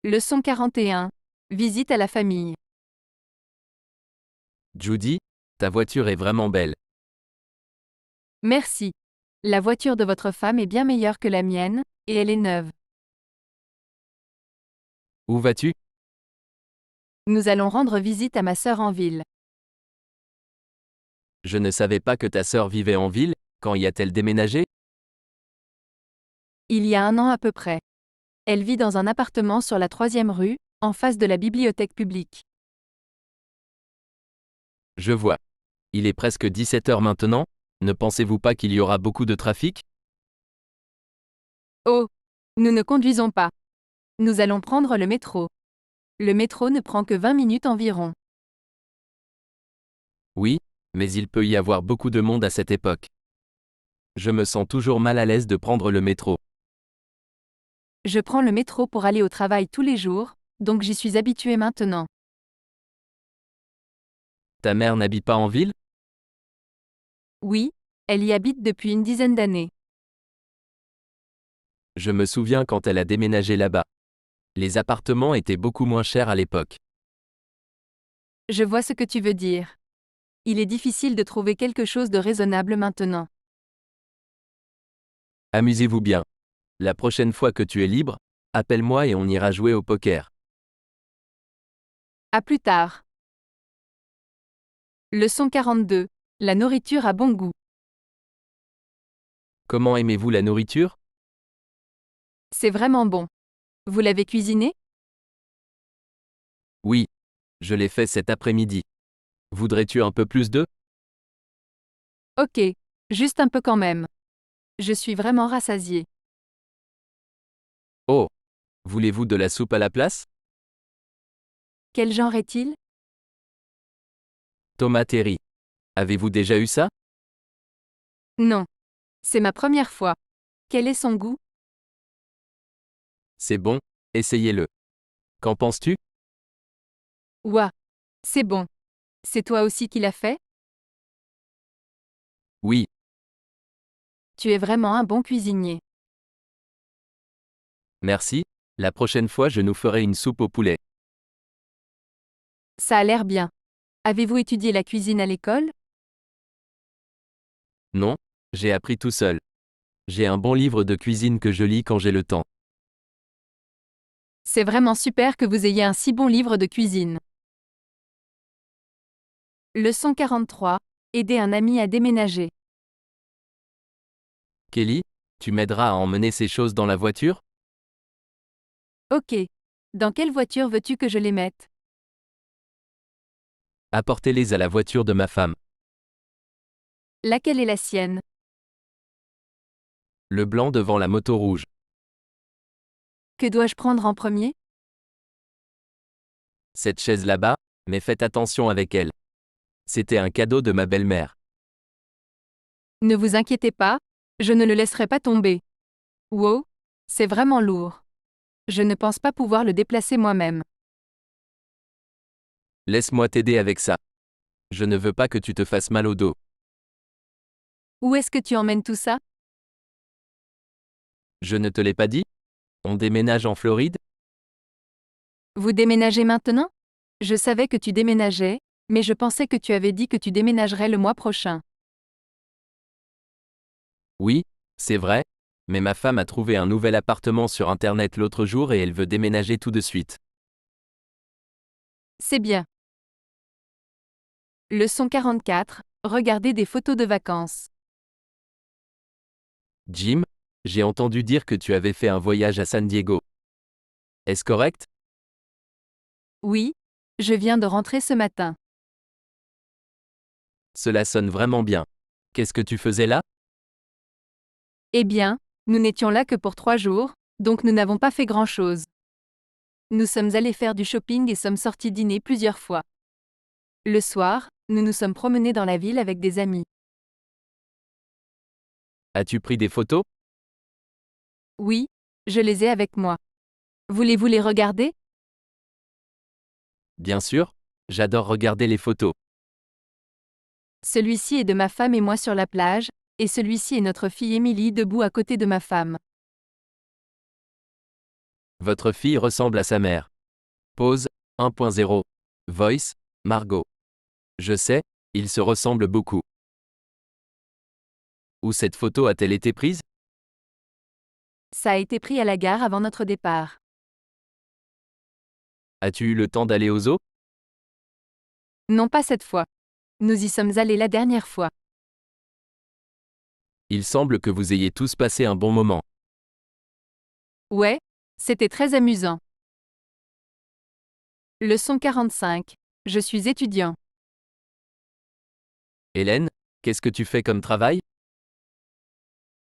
Leçon 41. Visite à la famille. Judy, ta voiture est vraiment belle. Merci. La voiture de votre femme est bien meilleure que la mienne, et elle est neuve. Où vas-tu? Nous allons rendre visite à ma sœur en ville. Je ne savais pas que ta sœur vivait en ville, quand y a-t-elle déménagé? Il y a 1 an à peu près. Elle vit dans un appartement sur la 3e rue, en face de la bibliothèque publique. Je vois. Il est presque 17 heures maintenant, ne pensez-vous pas qu'il y aura beaucoup de trafic? Oh! Nous ne conduisons pas. Nous allons prendre le métro. Le métro ne prend que 20 minutes environ. Oui, mais il peut y avoir beaucoup de monde à cette époque. Je me sens toujours mal à l'aise de prendre le métro. Je prends le métro pour aller au travail tous les jours, donc j'y suis habituée maintenant. Ta mère n'habite pas en ville? Oui, elle y habite depuis une dizaine d'années. Je me souviens quand elle a déménagé là-bas. Les appartements étaient beaucoup moins chers à l'époque. Je vois ce que tu veux dire. Il est difficile de trouver quelque chose de raisonnable maintenant. Amusez-vous bien. La prochaine fois que tu es libre, appelle-moi et on ira jouer au poker. À plus tard. Leçon 42. La nourriture a bon goût. Comment aimez-vous la nourriture? C'est vraiment bon. Vous l'avez cuisiné? Oui. Je l'ai fait cet après-midi. Voudrais-tu un peu plus de? Ok. Juste un peu quand même. Je suis vraiment rassasiée. Oh. Voulez-vous de la soupe à la place? Quel genre est-il? Tomate et riz. Avez-vous déjà eu ça? Non. C'est ma première fois. Quel est son goût? C'est bon, essayez-le. Qu'en penses-tu? Ouah. C'est bon. C'est toi aussi qui l'as fait? Oui, Tu es vraiment un bon cuisinier. merci. La prochaine fois je nous ferai une soupe au poulet. Ça a l'air bien. Avez-vous étudié la cuisine à l'école? Non, j'ai appris tout seul. J'ai un bon livre de cuisine que je lis quand j'ai le temps. C'est vraiment super que vous ayez un si bon livre de cuisine. Leçon 43. Aider un ami à déménager. Kelly, tu m'aideras à emmener ces choses dans la voiture? Ok. Dans quelle voiture veux-tu que je les mette? Apportez-les à la voiture de ma femme. Laquelle est la sienne? Le blanc devant la moto rouge. Que dois-je prendre en premier? Cette chaise là-bas, mais faites attention avec elle. C'était un cadeau de ma belle-mère. Ne vous inquiétez pas, je ne le laisserai pas tomber. Wow, c'est vraiment lourd. Je ne pense pas pouvoir le déplacer moi-même. Laisse-moi t'aider avec ça. Je ne veux pas que tu te fasses mal au dos. Où est-ce que tu emmènes tout ça? Je ne te l'ai pas dit? On déménage en Floride? Vous déménagez maintenant? Je savais que tu déménageais, mais je pensais que tu avais dit que tu déménagerais le mois prochain. Oui, c'est vrai, mais ma femme a trouvé un nouvel appartement sur Internet l'autre jour et elle veut déménager tout de suite. C'est bien. Leçon 44. Regardez des photos de vacances. Jim, j'ai entendu dire que tu avais fait un voyage à San Diego. Est-ce correct? Oui, je viens de rentrer ce matin. Cela sonne vraiment bien. Qu'est-ce que tu faisais là? Eh bien, nous n'étions là que pour 3 jours, donc nous n'avons pas fait grand-chose. Nous sommes allés faire du shopping et sommes sortis dîner plusieurs fois. Le soir, nous nous sommes promenés dans la ville avec des amis. As-tu pris des photos? Oui, je les ai avec moi. Voulez-vous les regarder? Bien sûr, j'adore regarder les photos. Celui-ci est de ma femme et moi sur la plage, et celui-ci est notre fille Émilie debout à côté de ma femme. Votre fille ressemble à sa mère. Pause 1.0. Voice, Margot. Je sais, ils se ressemblent beaucoup. Où cette photo a-t-elle été prise? Ça a été pris à la gare avant notre départ. As-tu eu le temps d'aller au zoo? Non, pas cette fois. Nous y sommes allés la dernière fois. Il semble que vous ayez tous passé un bon moment. Ouais, c'était très amusant. Leçon 45. Je suis étudiant. Hélène, qu'est-ce que tu fais comme travail?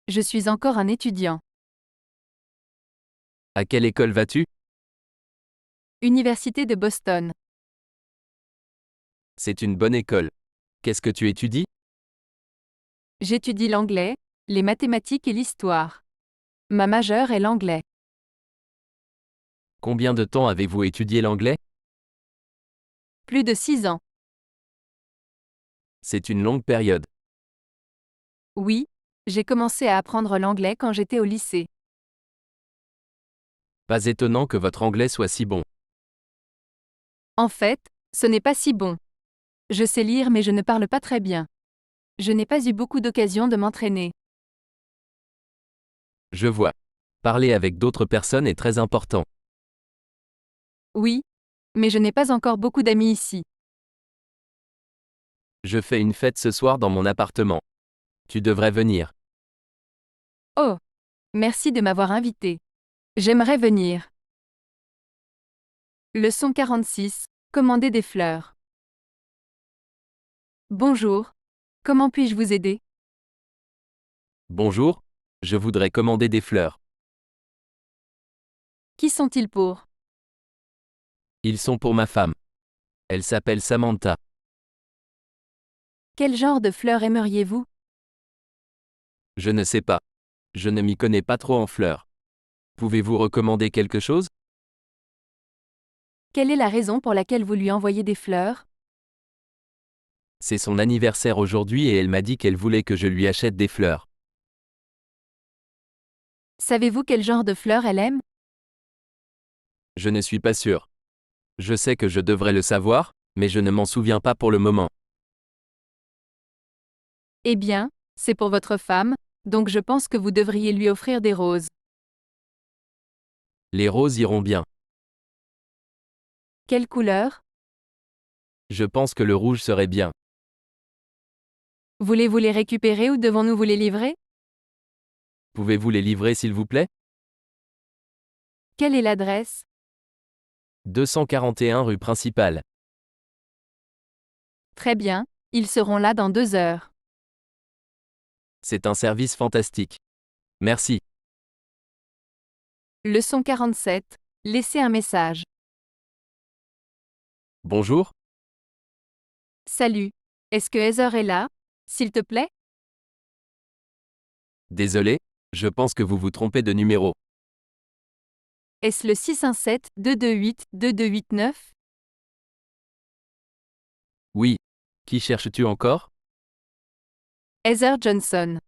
Je suis encore un étudiant. À quelle école vas-tu? Université de Boston. C'est une bonne école. Qu'est-ce que tu étudies? J'étudie l'anglais, les mathématiques et l'histoire. Ma majeure est l'anglais. Combien de temps avez-vous étudié l'anglais? Plus de 6 ans. C'est une longue période. Oui, j'ai commencé à apprendre l'anglais quand j'étais au lycée. Pas étonnant que votre anglais soit si bon. En fait, ce n'est pas si bon. Je sais lire mais je ne parle pas très bien. Je n'ai pas eu beaucoup d'occasions de m'entraîner. Je vois. Parler avec d'autres personnes est très important. Oui, mais je n'ai pas encore beaucoup d'amis ici. Je fais une fête ce soir dans mon appartement. Tu devrais venir. Oh, merci de m'avoir invité. J'aimerais venir. Leçon 46. Commander des fleurs. Bonjour. Comment puis-je vous aider? Bonjour, je voudrais commander des fleurs. Qui sont-ils pour? Ils sont pour ma femme. Elle s'appelle Samantha. Quel genre de fleurs aimeriez-vous? Je ne sais pas. Je ne m'y connais pas trop en fleurs. Pouvez-vous recommander quelque chose? Quelle est la raison pour laquelle vous lui envoyez des fleurs? C'est son anniversaire aujourd'hui et elle m'a dit qu'elle voulait que je lui achète des fleurs. Savez-vous quel genre de fleurs elle aime? Je ne suis pas sûr. Je sais que je devrais le savoir, mais je ne m'en souviens pas pour le moment. Eh bien, c'est pour votre femme, donc je pense que vous devriez lui offrir des roses. Les roses iront bien. Quelle couleur? Je pense que le rouge serait bien. Voulez-vous les récupérer ou devons-nous vous les livrer? Pouvez-vous les livrer s'il vous plaît? Quelle est l'adresse? 241 rue principale. Très bien, ils seront là dans 2 heures. C'est un service fantastique. Merci. Leçon 47. Laissez un message. Bonjour, Salut. Est-ce que Heather est là? S'il te plaît? désolé, je pense que vous vous trompez de numéro. Est-ce le 617-228-2289? Oui. Qui cherches-tu encore? Heather Johnson.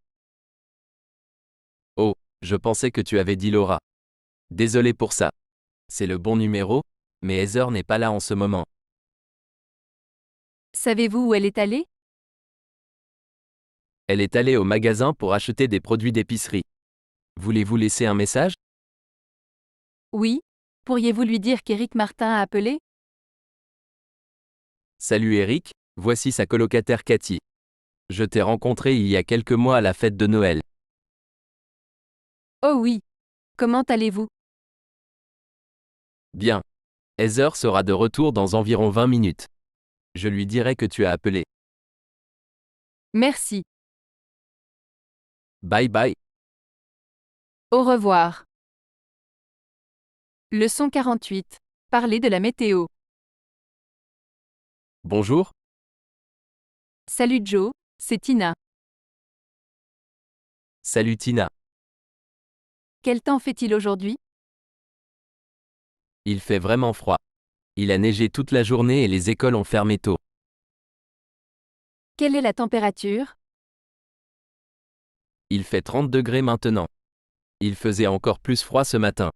Oh, je pensais que tu avais dit Laura. Désolé pour ça. C'est le bon numéro, mais Heather n'est pas là en ce moment. Savez-vous où elle est allée? Elle est allée au magasin pour acheter des produits d'épicerie. Voulez-vous laisser un message? Oui. Pourriez-vous lui dire qu'Éric Martin a appelé? Salut Eric, voici sa colocataire Cathy. Je t'ai rencontré il y a quelques mois à la fête de Noël. Oh oui. Comment allez-vous? Bien. Heather sera de retour dans environ 20 minutes. Je lui dirai que tu as appelé. Merci. Bye bye. Au revoir. Leçon 48. Parler de la météo. Bonjour, Salut Joe, c'est Tina. salut Tina. Quel temps fait-il aujourd'hui? Il fait vraiment froid. Il a neigé toute la journée et les écoles ont fermé tôt. Quelle est la température? Il fait 30 degrés maintenant. Il faisait encore plus froid ce matin.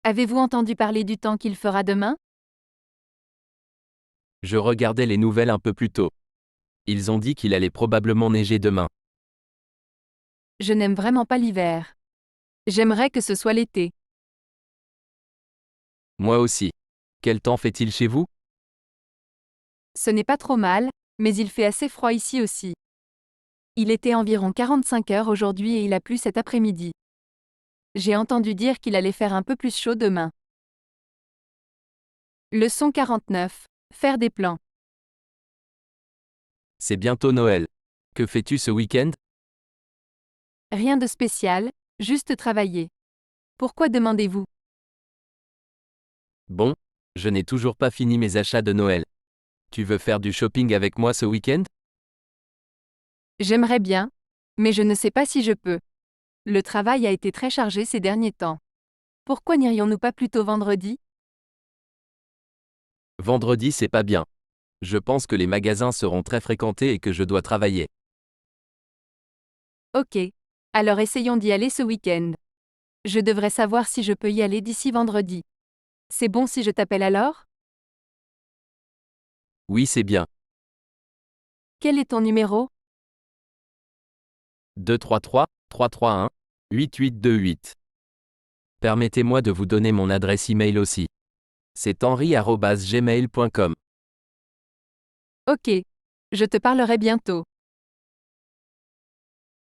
Avez-vous entendu parler du temps qu'il fera demain? Je regardais les nouvelles un peu plus tôt. Ils ont dit qu'il allait probablement neiger demain. Je n'aime vraiment pas l'hiver. J'aimerais que ce soit l'été. Moi aussi. Quel temps fait-il chez vous? Ce n'est pas trop mal, mais il fait assez froid ici aussi. Il était environ 45 heures aujourd'hui et il a plu cet après-midi. J'ai entendu dire qu'il allait faire un peu plus chaud demain. Leçon 49. Faire des plans. C'est bientôt Noël. Que fais-tu ce week-end? Rien de spécial, juste travailler. Pourquoi demandez-vous? Bon, je n'ai toujours pas fini mes achats de Noël. Tu veux faire du shopping avec moi ce week-end? J'aimerais bien, mais je ne sais pas si je peux. Le travail a été très chargé ces derniers temps. Pourquoi n'irions-nous pas plutôt vendredi? Vendredi, c'est pas bien. Je pense que les magasins seront très fréquentés et que je dois travailler. Ok. Alors essayons d'y aller ce week-end. Je devrais savoir si je peux y aller d'ici vendredi. C'est bon si je t'appelle alors? Oui, c'est bien. Quel est ton numéro? 233 331 8828. Permettez-moi de vous donner mon adresse email aussi. C'est henri@gmail.com. Ok. Je te parlerai bientôt.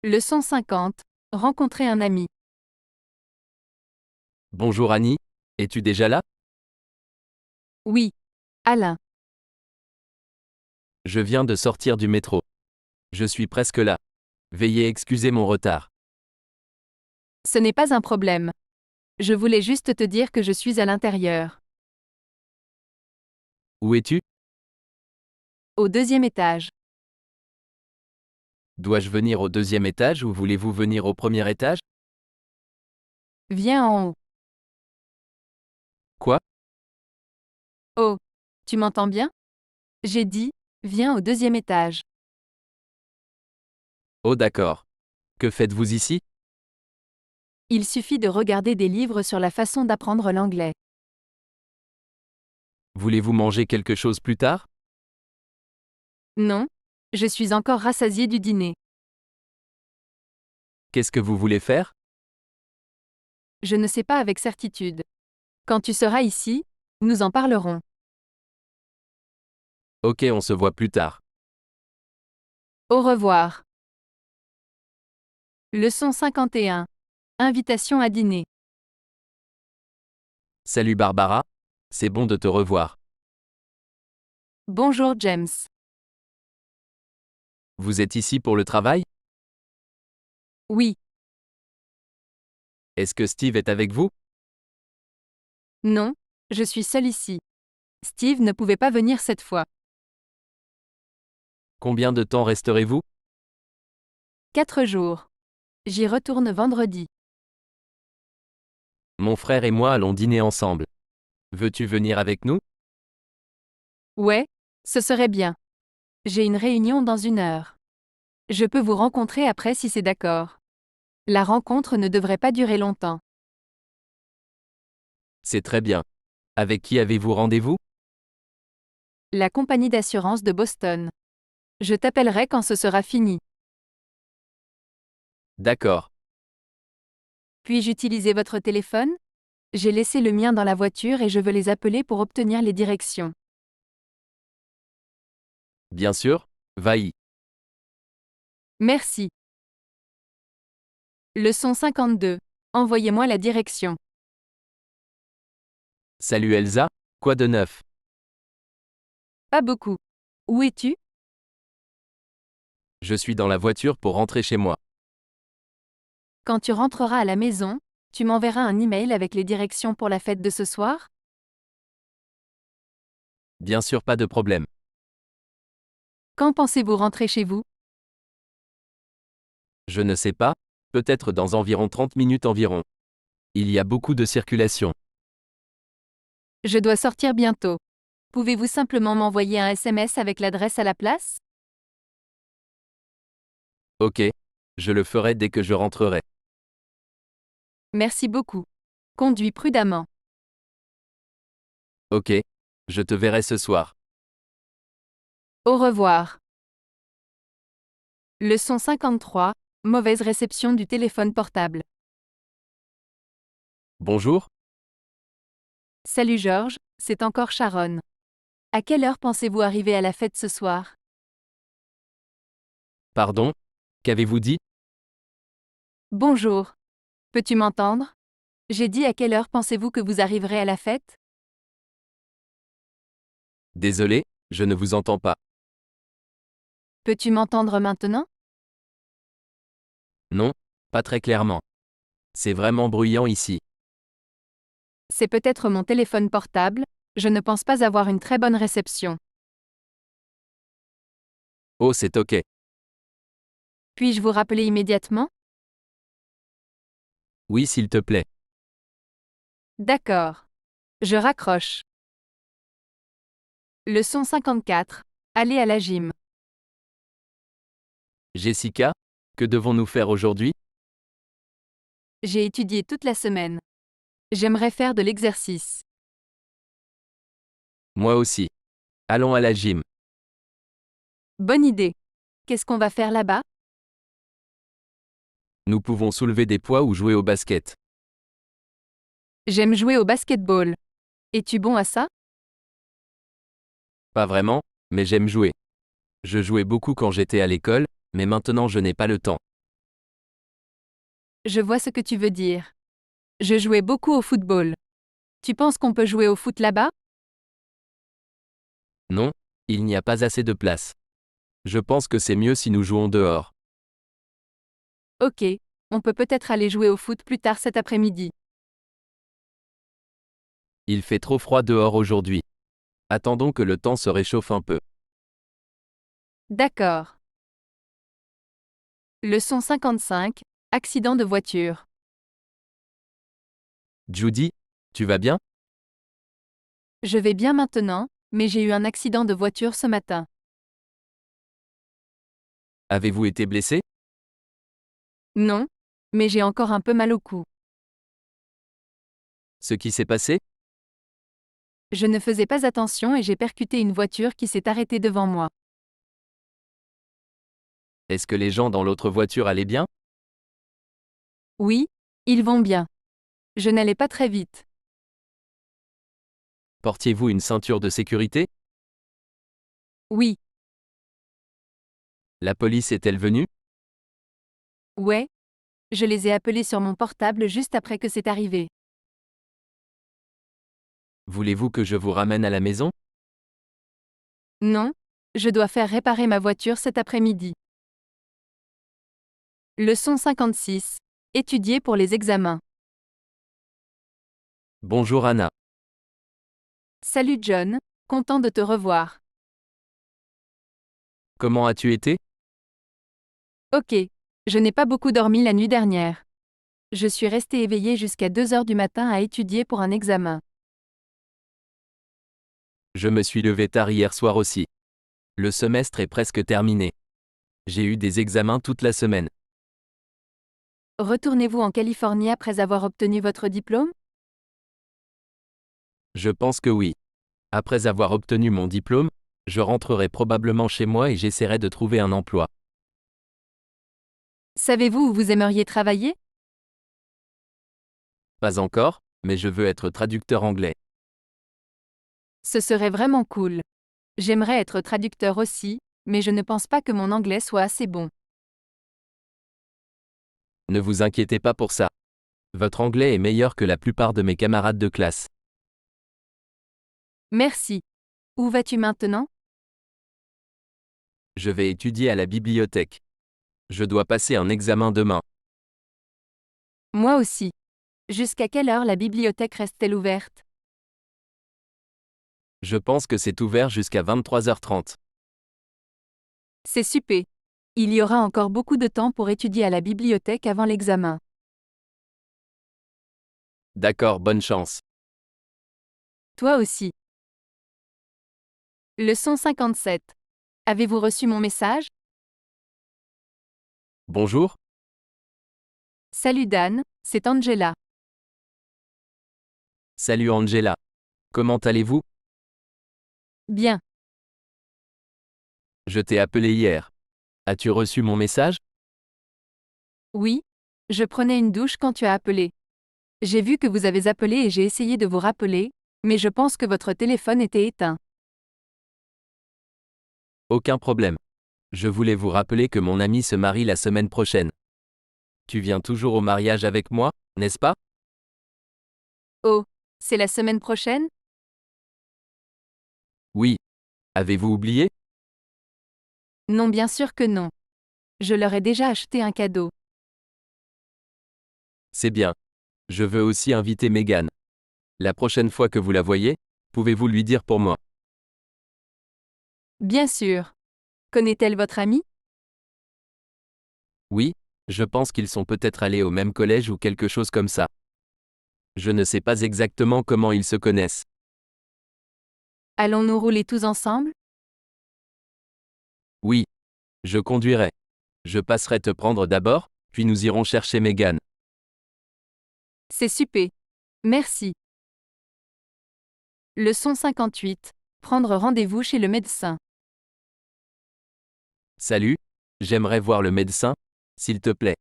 Leçon 50. Rencontrer un ami. Bonjour Annie, es-tu déjà là? Oui. Alain. Je viens de sortir du métro. Je suis presque là. Veuillez excuser mon retard. Ce n'est pas un problème. Je voulais juste te dire que je suis à l'intérieur. Où es-tu? Au deuxième étage. Dois-je venir au deuxième étage ou voulez-vous venir au premier étage? Viens en haut. Quoi? Oh. Tu m'entends bien? J'ai dit, viens au deuxième étage. Oh d'accord. Que faites-vous ici? Il suffit de regarder des livres sur la façon d'apprendre l'anglais. Voulez-vous manger quelque chose plus tard? Non. Je suis encore rassasié du dîner. Qu'est-ce que vous voulez faire? Je ne sais pas avec certitude. Quand tu seras ici, nous en parlerons. Ok, on se voit plus tard. Au revoir. Leçon 51. Invitation à dîner. Salut Barbara. C'est bon de te revoir. Bonjour James. Vous êtes ici pour le travail? Oui. Est-ce que Steve est avec vous? Non. Je suis seul ici. Steve ne pouvait pas venir cette fois. Combien de temps resterez-vous? 4 jours. J'y retourne vendredi. Mon frère et moi allons dîner ensemble. Veux-tu venir avec nous? Ouais. Ce serait bien. J'ai une réunion dans 1 heure. Je peux vous rencontrer après si c'est d'accord. La rencontre ne devrait pas durer longtemps. C'est très bien. Avec qui avez-vous rendez-vous? La compagnie d'assurance de Boston. Je t'appellerai quand ce sera fini. D'accord. Puis-je utiliser votre téléphone? J'ai laissé le mien dans la voiture et je veux les appeler pour obtenir les directions. Bien sûr, va-y. Merci. Leçon 52. Envoyez-moi la direction. Salut Elsa, quoi de neuf? Pas beaucoup. Où es-tu? Je suis dans la voiture pour rentrer chez moi. Quand tu rentreras à la maison, tu m'enverras un email avec les directions pour la fête de ce soir? Bien sûr, pas de problème. Quand pensez-vous rentrer chez vous? Je ne sais pas, peut-être dans environ 30 minutes environ. Il y a beaucoup de circulation. Je dois sortir bientôt. Pouvez-vous simplement m'envoyer un SMS avec l'adresse à la place? Ok. Je le ferai dès que je rentrerai. Merci beaucoup. Conduis prudemment. Ok. Je te verrai ce soir. Au revoir. Leçon 53. Mauvaise réception du téléphone portable. Bonjour. Salut Georges, c'est encore Sharon. À quelle heure pensez-vous arriver à la fête ce soir? Pardon? Qu'avez-vous dit? Bonjour. Peux-tu m'entendre? J'ai dit à quelle heure pensez-vous que vous arriverez à la fête? Désolé, je ne vous entends pas. Peux-tu m'entendre maintenant? Non, pas très clairement. C'est vraiment bruyant ici. C'est peut-être mon téléphone portable, je ne pense pas avoir une très bonne réception. Oh, c'est ok. Puis-je vous rappeler immédiatement? Oui, s'il te plaît. D'accord. Je raccroche. Leçon 54. Aller à la gym. Jessica, que devons-nous faire aujourd'hui? J'ai étudié toute la semaine. J'aimerais faire de l'exercice. Moi aussi. Allons à la gym. Bonne idée. Qu'est-ce qu'on va faire là-bas? Nous pouvons soulever des poids ou jouer au basket. J'aime jouer au basketball. Es-tu bon à ça? Pas vraiment, mais j'aime jouer. Je jouais beaucoup quand j'étais à l'école, mais maintenant je n'ai pas le temps. Je vois ce que tu veux dire. Je jouais beaucoup au football. Tu penses qu'on peut jouer au foot là-bas? Non, il n'y a pas assez de place. Je pense que c'est mieux si nous jouons dehors. Ok, on peut peut-être aller jouer au foot plus tard cet après-midi. Il fait trop froid dehors aujourd'hui. Attendons que le temps se réchauffe un peu. D'accord. Leçon 55. Accident de voiture. Judy, tu vas bien? Je vais bien maintenant, mais j'ai eu un accident de voiture ce matin. Avez-vous été blessé? Non, mais j'ai encore un peu mal au cou. Ce qui s'est passé? Je ne faisais pas attention et j'ai percuté une voiture qui s'est arrêtée devant moi. Est-ce que les gens dans l'autre voiture allaient bien? Oui, ils vont bien. Je n'allais pas très vite. Portiez-vous une ceinture de sécurité? Oui, La police est-elle venue? ouais, je les ai appelés sur mon portable juste après que c'est arrivé. Voulez-vous que je vous ramène à la maison? Non, je dois faire réparer ma voiture cet après-midi. Leçon 56. Étudier pour les examens. Bonjour Anna. Salut John, content de te revoir. Comment as-tu été? Ok, je n'ai pas beaucoup dormi la nuit dernière. Je suis resté éveillé jusqu'à 2 heures du matin à étudier pour un examen. Je me suis levé tard hier soir aussi. Le semestre est presque terminé. J'ai eu des examens toute la semaine. Retournez-vous en Californie après avoir obtenu votre diplôme? Je pense que oui. Après avoir obtenu mon diplôme, je rentrerai probablement chez moi et j'essaierai de trouver un emploi. Savez-vous où vous aimeriez travailler? Pas encore, mais je veux être traducteur anglais. Ce serait vraiment cool. J'aimerais être traducteur aussi, mais je ne pense pas que mon anglais soit assez bon. Ne vous inquiétez pas pour ça. Votre anglais est meilleur que la plupart de mes camarades de classe. Merci. Où vas-tu maintenant? Je vais étudier à la bibliothèque. Je dois passer un examen demain. Moi aussi. Jusqu'à quelle heure la bibliothèque reste-t-elle ouverte? Je pense que c'est ouvert jusqu'à 23h30. C'est super. Il y aura encore beaucoup de temps pour étudier à la bibliothèque avant l'examen. D'accord, bonne chance. Toi aussi. Leçon 57. Avez-vous reçu mon message? Bonjour, Salut Dan, c'est Angela. salut Angela. Comment allez-vous? Bien. Je t'ai appelé hier. As-tu reçu mon message? Oui. Je prenais une douche quand tu as appelé. J'ai vu que vous avez appelé et j'ai essayé de vous rappeler, mais je pense que votre téléphone était éteint. Aucun problème. Je voulais vous rappeler que mon ami se marie la semaine prochaine. Tu viens toujours au mariage avec moi, n'est-ce pas? Oh, c'est la semaine prochaine? Oui. Avez-vous oublié? Non, bien sûr que non. Je leur ai déjà acheté un cadeau. C'est bien. Je veux aussi inviter Megan. La prochaine fois que vous la voyez, pouvez-vous lui dire pour moi? Bien sûr. Connaît-elle votre ami? Oui, je pense qu'ils sont peut-être allés au même collège ou quelque chose comme ça. Je ne sais pas exactement comment ils se connaissent. Allons-nous rouler tous ensemble? Oui. Je conduirai. Je passerai te prendre d'abord, puis nous irons chercher Megan. C'est super. Merci. Leçon 58. Prendre rendez-vous chez le médecin. Salut. J'aimerais voir le médecin, s'il te plaît.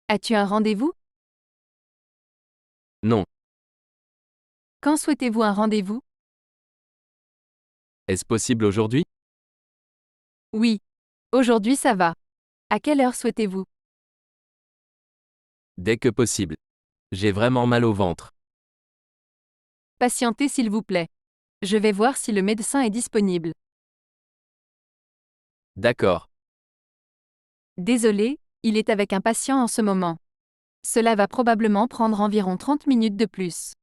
As-tu un rendez-vous? Non. Quand souhaitez-vous un rendez-vous? Est-ce possible aujourd'hui? Oui. Aujourd'hui ça va. À quelle heure souhaitez-vous? Dès que possible. J'ai vraiment mal au ventre. Patientez s'il vous plaît. Je vais voir si le médecin est disponible. D'accord. Désolé, il est avec un patient en ce moment. Cela va probablement prendre environ 30 minutes de plus.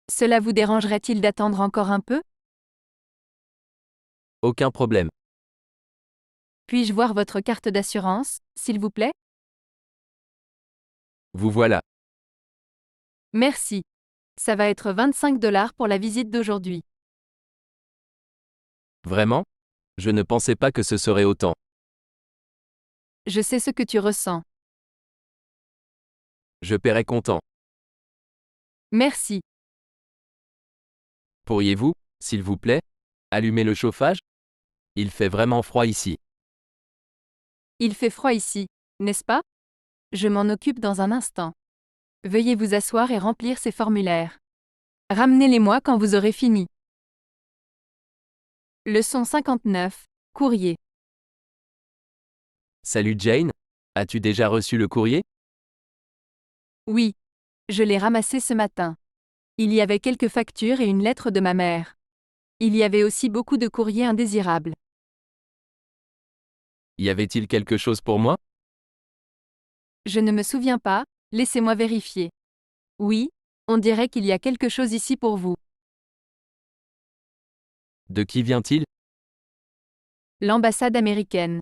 Cela vous dérangerait-il d'attendre encore un peu? Aucun problème. Puis-je voir votre carte d'assurance, s'il vous plaît? Vous voilà. Merci. Ça va être 25 $ pour la visite d'aujourd'hui. Vraiment? Je ne pensais pas que ce serait autant. Je sais ce que tu ressens. Je paierai comptant. Merci. Pourriez-vous, s'il vous plaît, allumer le chauffage? Il fait vraiment froid ici. Il fait froid ici, n'est-ce pas? Je m'en occupe dans un instant. Veuillez vous asseoir et remplir ces formulaires. Ramenez-les-moi quand vous aurez fini. Leçon 59. Courrier. Salut Jane. As-tu déjà reçu le courrier? Oui. Je l'ai ramassé ce matin. Il y avait quelques factures et une lettre de ma mère. Il y avait aussi beaucoup de courriers indésirables. Y avait-il quelque chose pour moi? Je ne me souviens pas, laissez-moi vérifier. Oui, on dirait qu'il y a quelque chose ici pour vous. De qui vient-il? L'ambassade américaine.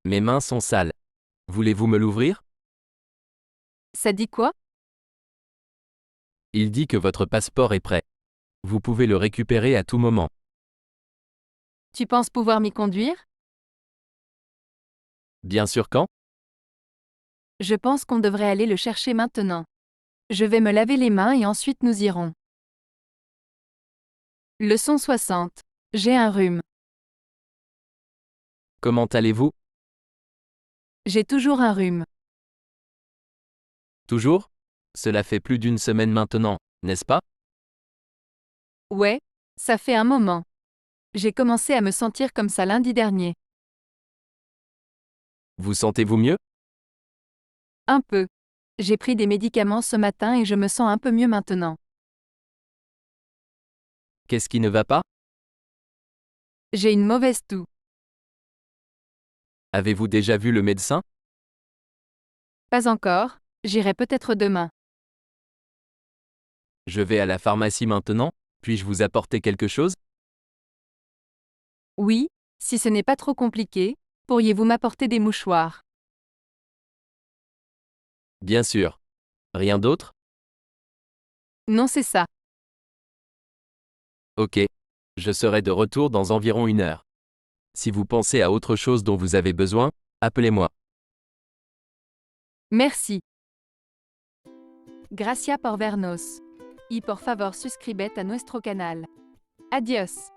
Mes mains sont sales. Voulez-vous me l'ouvrir? Ça dit quoi? Il dit que votre passeport est prêt. Vous pouvez le récupérer à tout moment. Tu penses pouvoir m'y conduire? Bien sûr quand? Je pense qu'on devrait aller le chercher maintenant. Je vais me laver les mains et ensuite nous irons. Leçon 60. J'ai un rhume. Comment allez-vous? J'ai toujours un rhume. Toujours? Cela fait plus d'une semaine maintenant, n'est-ce pas? Ouais, ça fait un moment. J'ai commencé à me sentir comme ça lundi dernier. Vous sentez-vous mieux? Un peu. J'ai pris des médicaments ce matin et je me sens un peu mieux maintenant. Qu'est-ce qui ne va pas? J'ai une mauvaise toux. Avez-vous déjà vu le médecin? Pas encore, j'irai peut-être demain. Je vais à la pharmacie maintenant, puis-je vous apporter quelque chose? Oui, si ce n'est pas trop compliqué, pourriez-vous m'apporter des mouchoirs? Bien sûr. Rien d'autre? Non, c'est ça. Ok. Je serai de retour dans environ 1 heure. Si vous pensez à autre chose dont vous avez besoin, appelez-moi. Merci. Gracia por vernos. Y por favor suscríbete a nuestro canal. Adiós.